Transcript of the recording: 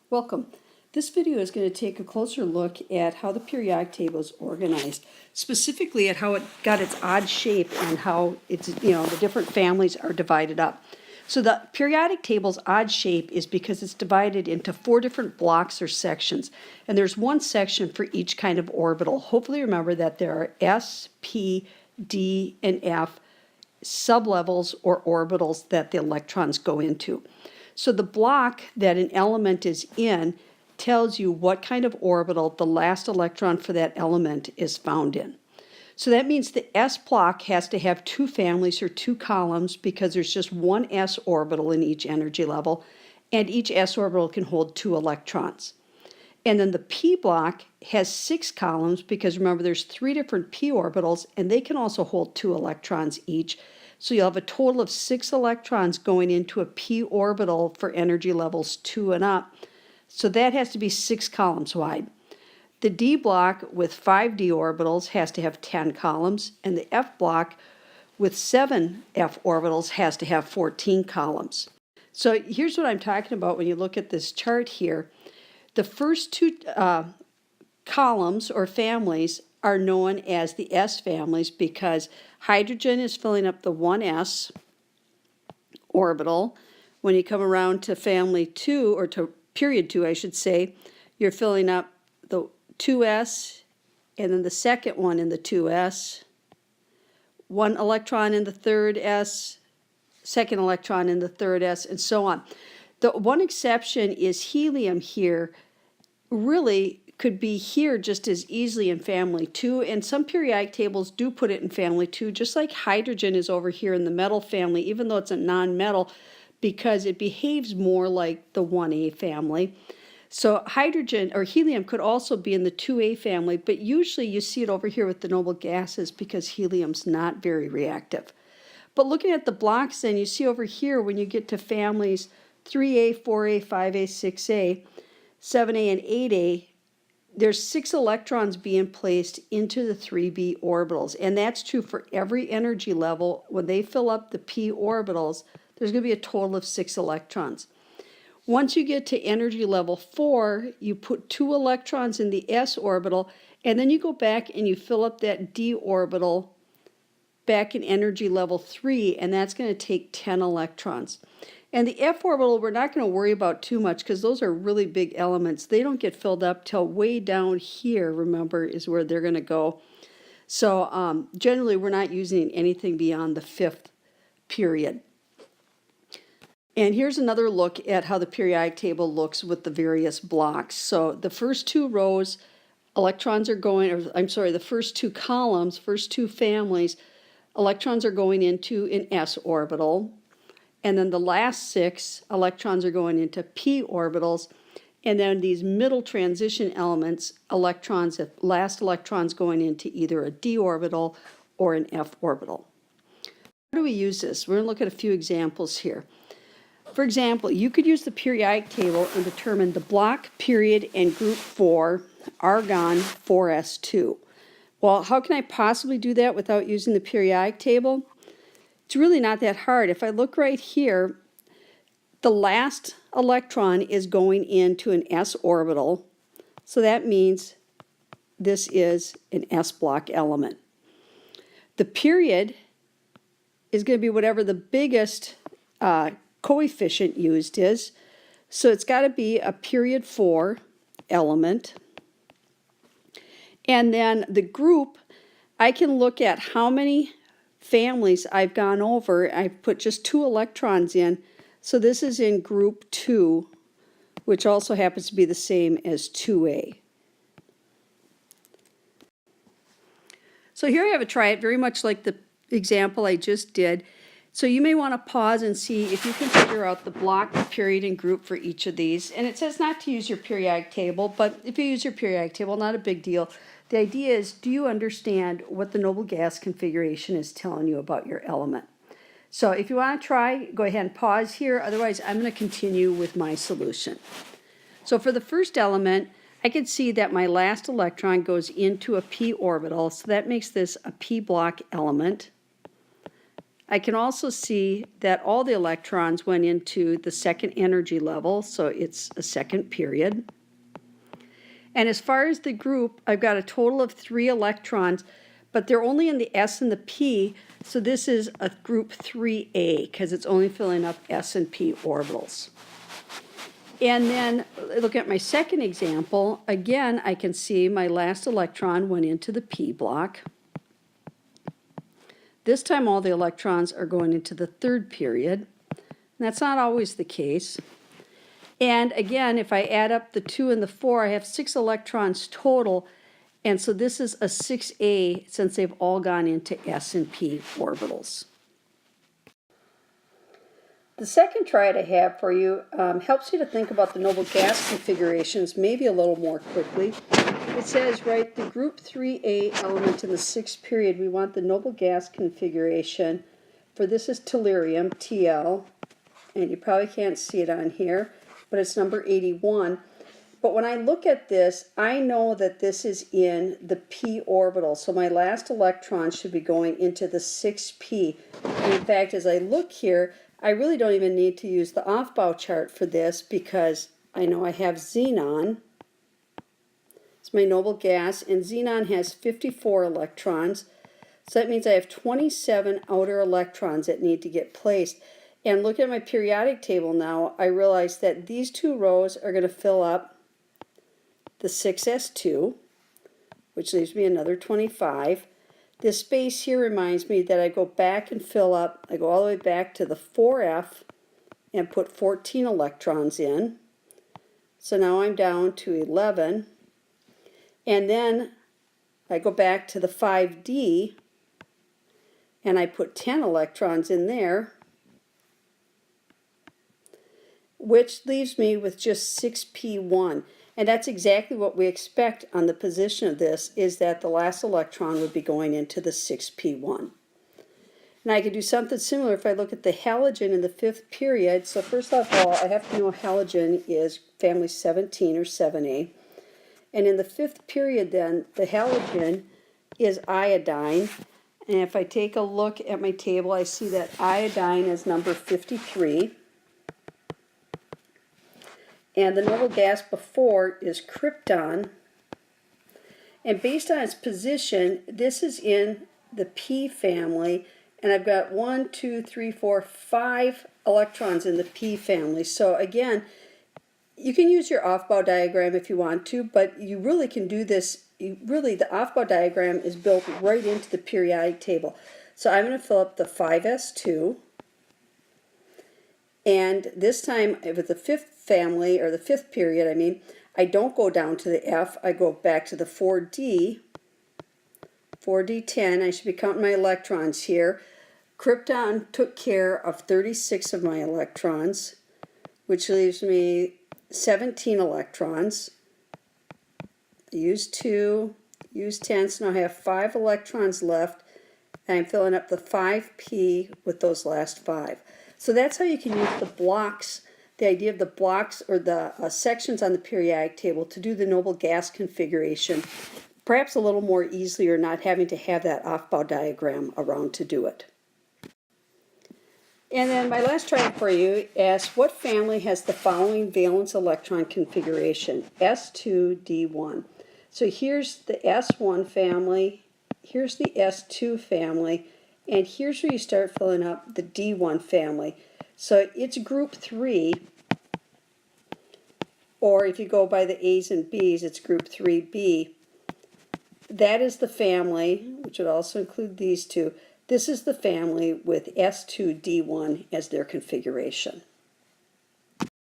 Welcome. This video is going to take a closer look at how the periodic table is organized, specifically at how it got its odd shape and how it's, the different families are divided up. So the periodic table's odd shape is because it's divided into 4 different blocks or sections, and there's one section for each kind of orbital. Hopefully remember that there are S, P, D, and F sublevels or orbitals that the electrons go into. So the block that an element is in tells you what kind of orbital the last electron for that element is found in. So that means the S block has to have 2 families or 2 columns because there's just one S orbital in each energy level, and each S orbital can hold 2 electrons. And then the P block has 6 columns because remember there's 3 different P orbitals and they can also hold 2 electrons each. So you'll have a total of 6 electrons going into a P orbital for energy levels 2 and up. So that has to be 6 columns wide. The D block with 5 D orbitals has to have 10 columns, and the F block with 7 F orbitals has to have 14 columns. So here's what I'm talking about when you look at this chart here. The first 2 columns or families are known as the S families because hydrogen is filling up the 1s orbital. When you come around to family 2, or to period 2, I should say, you're filling up the 2s, and then the second one in the 2s, 1 electron in the third s, second electron in the third s, and so on. The one exception is helium here really could be here just as easily in family 2, and some periodic tables do put it in family 2, just like hydrogen is over here in the metal family, even though it's a non-metal, because it behaves more like the 1A family. So hydrogen or helium could also be in the 2A family, but usually you see it over here with the noble gases because helium's not very reactive. But looking at the blocks then, you see over here when you get to families 3A, 4A, 5A, 6A, 7A, and 8A, there's 6 electrons being placed into the 3B orbitals, and that's true for every energy level. When they fill up the P orbitals, there's going to be a total of 6 electrons. Once you get to energy level 4, you put 2 electrons in the S orbital, and then you go back and you fill up that D orbital back in energy level 3, and that's going to take 10 electrons. And the F orbital, we're not going to worry about too much because those are really big elements. They don't get filled up till way down here, remember, is where they're going to go. So generally, we're not using anything beyond the 5th period. And here's another look at how the periodic table looks with the various blocks. So the first 2 rows, electrons are going, or I'm sorry, the first 2 columns, first 2 families, electrons are going into an S orbital. And then the last 6 electrons are going into P orbitals. And then these middle transition elements, electrons, last electrons going into either a D orbital or an F orbital. How do we use this? We're going to look at a few examples here. For example, you could use the periodic table and determine the block, period, and group 4, argon 4s2. Well, how can I possibly do that without using the periodic table? It's really not that hard. If I look right here, the last electron is going into an S orbital, so that means this is an S block element. The period is going to be whatever the biggest coefficient used is, so it's got to be a period 4 element. And then the group, I can look at how many families I've gone over. I've put just 2 electrons in, so this is in group 2, which also happens to be the same as 2A. So here I have a try it very much like the example I just did. So you may want to pause and see if you can figure out the block, the period, and group for each of these. And it says not to use your periodic table, but if you use your periodic table, not a big deal. The idea is, do you understand what the noble gas configuration is telling you about your element? So if you want to try, go ahead and pause here. Otherwise, I'm going to continue with my solution. So for the first element, I can see that my last electron goes into a P orbital, so that makes this a P block element. I can also see that all the electrons went into the second energy level, so it's a second period. And as far as the group, I've got a total of 3 electrons, but they're only in the S and the P, so this is a group 3A because it's only filling up S and P orbitals. And then look at my second example. Again, I can see my last electron went into the P block. This time all the electrons are going into the third period. That's not always the case. And again, if I add up the 2 and the 4, I have 6 electrons total. And so this is a 6A since they've all gone into S and P orbitals. The second triad I have for you helps you to think about the noble gas configurations maybe a little more quickly. It says, right, the group 3A element in the 6th period, we want the noble gas configuration for this is tellurium, TL, and you probably can't see it on here, but it's number 81. But when I look at this, I know that this is in the p orbital, so my last electron should be going into the 6p. And in fact, as I look here, I really don't even need to use the Aufbau chart for this because I know I have xenon. It's my noble gas, and xenon has 54 electrons. So that means I have 27 outer electrons that need to get placed. And look at my periodic table now, I realize that these 2 rows are going to fill up the 6s2, which leaves me another 25. This space here reminds me that I go back and fill up, I go all the way back to the 4f and put 14 electrons in. So now I'm down to 11. And then I go back to the 5d and I put 10 electrons in there, which leaves me with just 6p1. And that's exactly what we expect on the position of this, is that the last electron would be going into the 6p1. And I could do something similar if I look at the halogen in the 5th period. So first of all, I have to know halogen is family 17 or 7a. And in the 5th period then, the halogen is iodine. And if I take a look at my table, I see that iodine is number 53. And the noble gas before is krypton. And based on its position, this is in the P family. And I've got 1, 2, 3, 4, 5 electrons in the P family. So again, you can use your Aufbau diagram if you want to, but you really can do this. The Aufbau diagram is built right into the periodic table. So I'm going to fill up the 5s2. And this time, with the 5th family, or the 5th period, I mean, I don't go down to the F, I go back to the 4D, 4D10, I should be counting my electrons here. Krypton took care of 36 of my electrons, which leaves me 17 electrons. Use 2, use 10, so now I have 5 electrons left, and I'm filling up the 5p with those last 5. So that's how you can use the blocks, the idea of the blocks or the sections on the periodic table to do the noble gas configuration, perhaps a little more easily, or not having to have that Aufbau diagram around to do it. And then my last triad for you asks, what family has the following valence electron configuration? S2D1. So here's the S1 family, here's the S2 family, and here's where you start filling up the D1 family. So it's group 3, or if you go by the A's and B's, it's group 3B. That is the family, which would also include these 2. This is the family with S2D1 as their configuration.